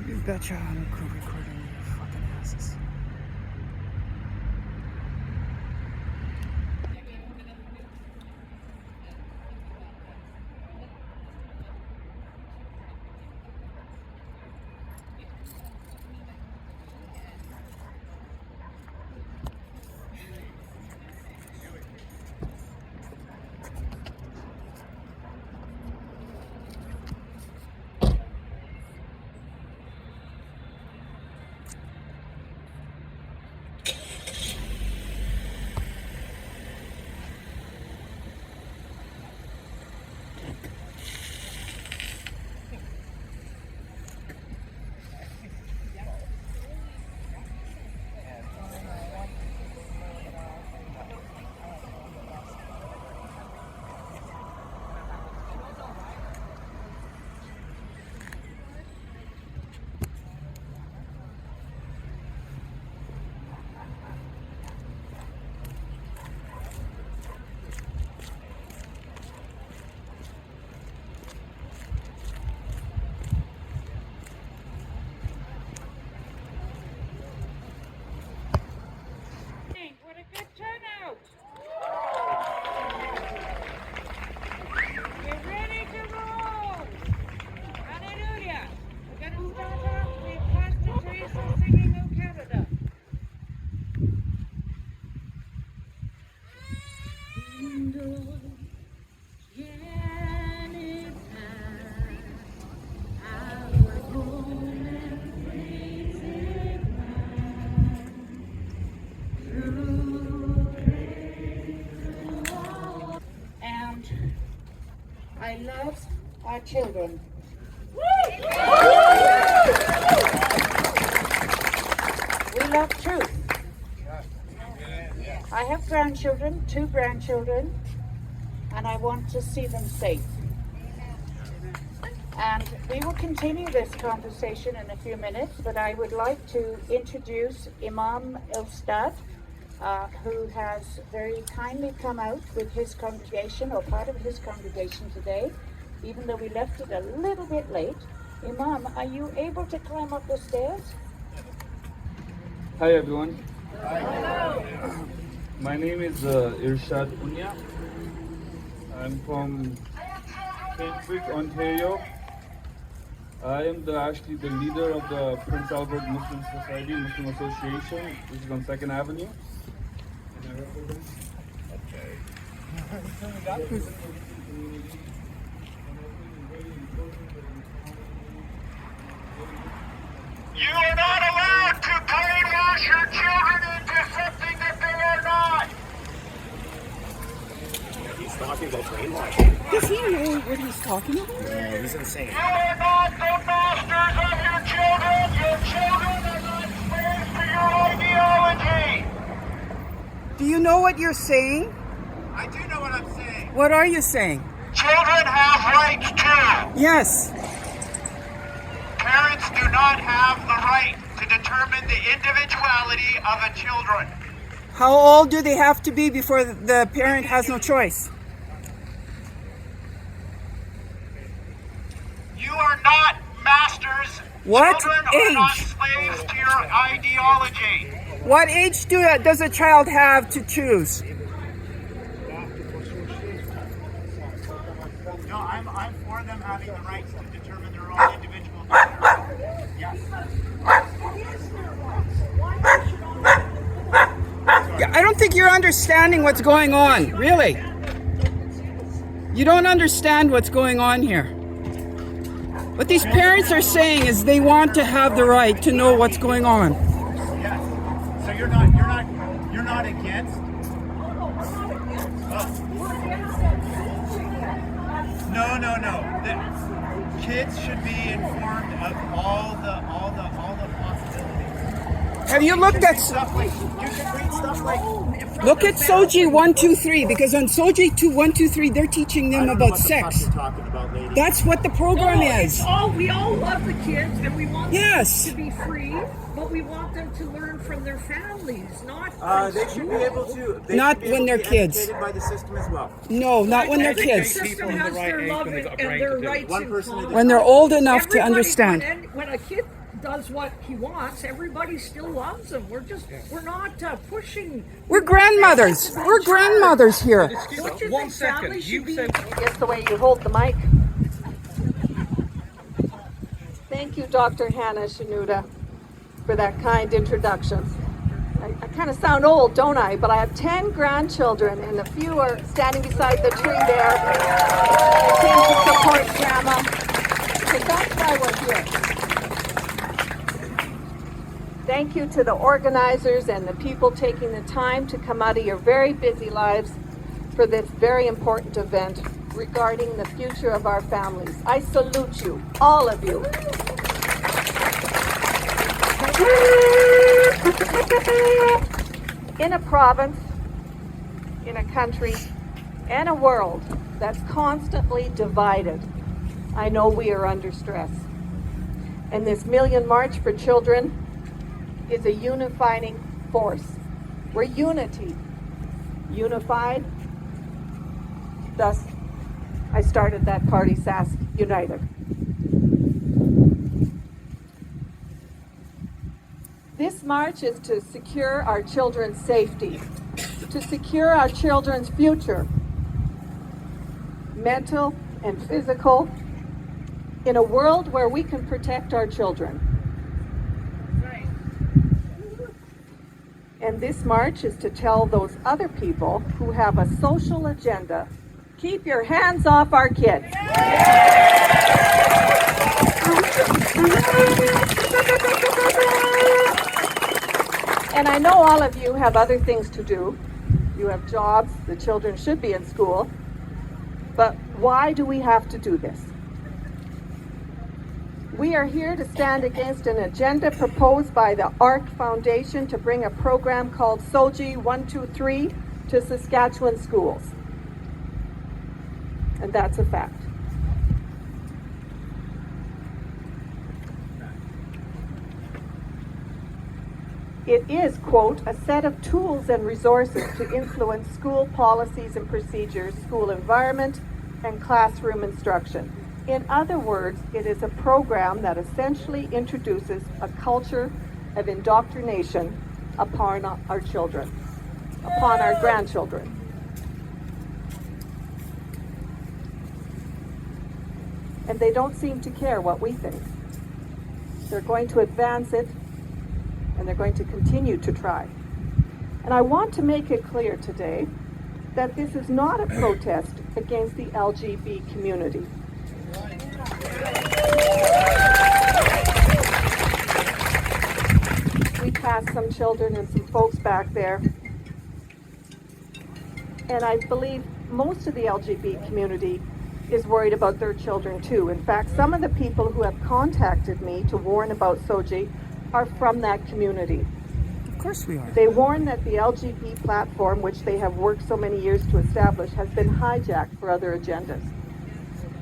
You betcha I'm recording, you fucking asses. What a good turnout! We're ready to roll! Hallelujah! We're going to start off with Pastor Teresa singing O Canada. And I love our children. We love truth. I have grandchildren, 2 grandchildren, and I want to see them safe. And we will continue this conversation in a few minutes, but I would like to introduce Imam Ilstad, who has very kindly come out with his congregation, or part of his congregation today, even though we left it a little bit late. Imam, are you able to climb up the stairs? Hi everyone. Hello. My name is Irshad Unya. I'm from Keswick, Ontario. I am actually the leader of the Prince Albert Muslim Society, Muslim Association, which is on 2nd Avenue. You are not allowed to brainwash your children into something that they are not. He's talking about brainwashing. Does he know what he's talking about? No, he's insane. You are not the masters of your children. Your children are not slaves to your ideology. Do you know what you're saying? I do know what I'm saying. What are you saying? Children have rights too. Yes. Parents do not have the right to determine the individuality of a children. How old do they have to be before the parent has no choice? You are not masters. What Children are not age? slaves to your ideology. What age does a child have to choose? No, I'm for them having the rights to determine their own individual gender. Yes. Yeah, I don't think you're understanding what's going on, really. You don't understand what's going on here. What these parents are saying is they want to have the right to know what's going on. Yes. So you're not against. No. The kids should be informed of all the possibilities. Have you looked at Stuff like you can read stuff like. look at Soji 123, because on Soji 123 they're teaching them about sex. Talking about, lady. That's what the program is. We all love the kids and we want Yes. them to be free, but we want them to learn from their families, not They should be able to. They Not should be when able they're to be kids. educated by the system as well. No, not when they're The kids. system has their love and their rights One in person at a common. When they're old enough to Everybody- understand. When a kid does what he wants, everybody still loves him. We're not pushing. We're grandmothers. We're grandmothers here. Don't you One think second. families should You be? said It's the way you hold the mic. Thank you, Dr. Hannah Shanuda, for that kind introduction. I kind of sound old, don't I? But I have 10 grandchildren, and a few are standing beside the tree there. I came to support Grandma, so that's why we're here. Thank you to the organizers and the people taking the time to come out of your very busy lives for this very important event regarding the future of our families. I salute you, all of you. In a province, in a country, and a world that's constantly divided, I know we are under stress. And this Million March for Children is a unifying force. We're unity, unified. Thus, I started that party, Sask United. This march is to secure our children's safety, to secure our children's future, mental and physical, in a world where we can protect our children. And this march is to tell those other people who have a social agenda, keep your hands off our kids. And I know all of you have other things to do. You have jobs, the children should be in school. But why do we have to do this? We are here to stand against an agenda proposed by the ARC Foundation to bring a program called SOGI 123 to Saskatchewan schools. And that's a fact. It is, quote, a set of tools and resources to influence school policies and procedures, school environment, and classroom instruction. In other words, it is a program that essentially introduces a culture of indoctrination upon our children, upon our grandchildren. And they don't seem to care what we think. They're going to advance it, and they're going to continue to try. And I want to make it clear today that this is not a protest against the LGBT community. We passed some children and some folks back there, and I believe most of the LGBT community is worried about their children too. In fact, some of the people who have contacted me to warn about SOGI are from that community. Of course we are. They warn that the LGBT platform, which they have worked so many years to establish, has been hijacked for other agendas.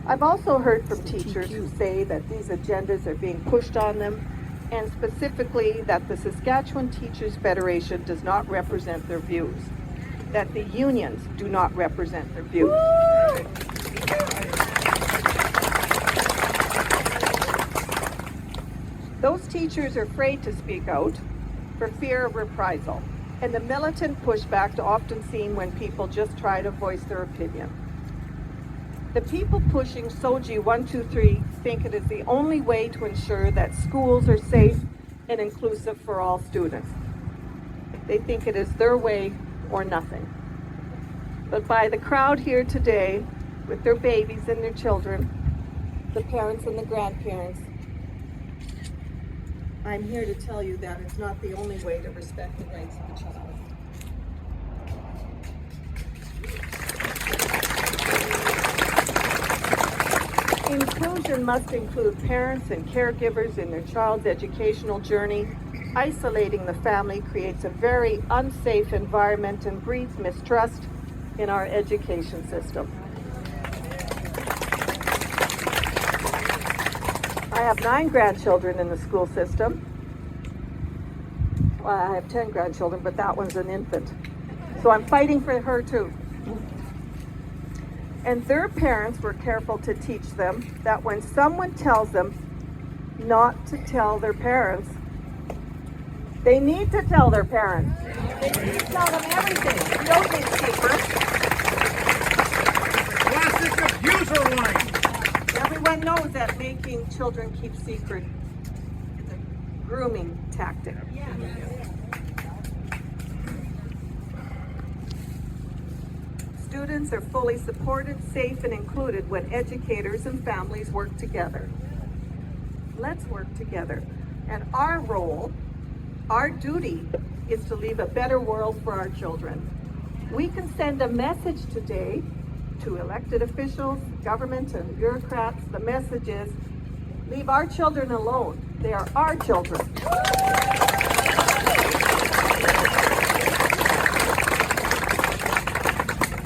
I've also heard from teachers who say that these agendas are being pushed on them, and specifically that the Saskatchewan Teachers Federation does not represent their views, that the unions do not represent their views. Those teachers are afraid to speak out for fear of reprisal, and the militant pushback is often seen when people just try to voice their opinion. The people pushing SOGI 123 think it is the only way to ensure that schools are safe and inclusive for all students. They think it is their way or nothing. But by the crowd here today, with their babies and their children, the parents and the grandparents, I'm here to tell you that it's not the only way to respect the rights of the child. Inclusion must include parents and caregivers in their child's educational journey. Isolating the family creates a very unsafe environment and breeds mistrust in our education system. I have 9 grandchildren in the school system. Well, I have 10 grandchildren, but that one's an infant. So I'm fighting for her too. And their parents were careful to teach them that when someone tells them not to tell their parents. They need to tell their parents. They need to tell them everything. You don't need secrets. Classic abuser line. Everyone knows that making children keep secret is a grooming tactic. Students are fully supported, safe, and included when educators and families work together. Let's work together. And our role, our duty, is to leave a better world for our children. We can send a message today to elected officials, government, and bureaucrats. The message is, leave our children alone. They are our children.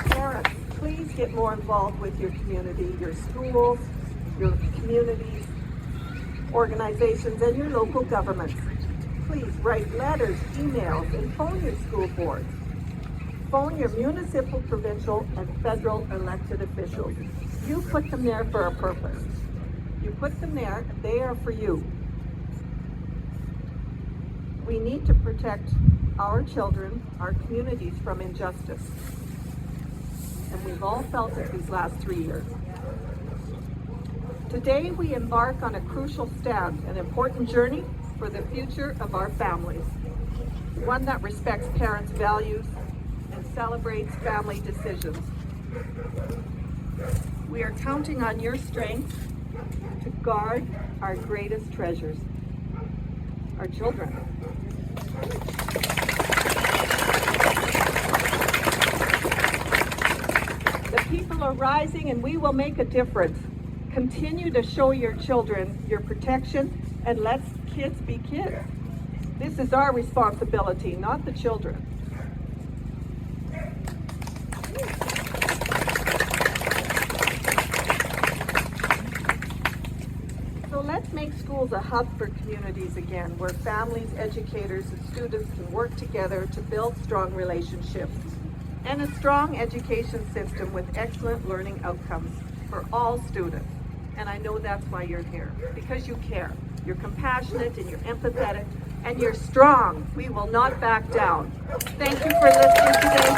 Parents, please get more involved with your community, your schools, your communities, organizations, and your local governments. Please write letters, emails, and phone your school boards. Phone your municipal, provincial, and federal elected officials. You put them there for a purpose. You put them there, they are for you. We need to protect our children, our communities from injustice. And we've all felt it these last 3 years. Today we embark on a crucial step, an important journey for the future of our families. One that respects parents' values and celebrates family decisions. We are counting on your strength to guard our greatest treasures, our children. The people are rising and we will make a difference. Continue to show your children your protection and let kids be kids. This is our responsibility, not the children. So let's make schools a hub for communities again, where families, educators, and students can work together to build strong relationships and a strong education system with excellent learning outcomes for all students. And I know that's why you're here, because you care. You're compassionate and you're empathetic and you're strong. We will not back down. Thank you for listening today.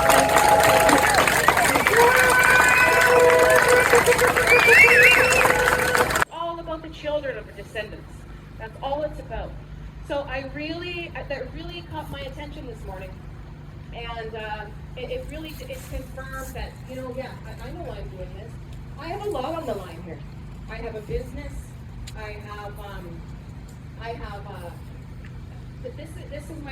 All about the children of our descendants. That's all it's about. So that really caught my attention this morning. And it confirmed that, I know why I'm doing this. I have a lot on the line here. I have a business. This is my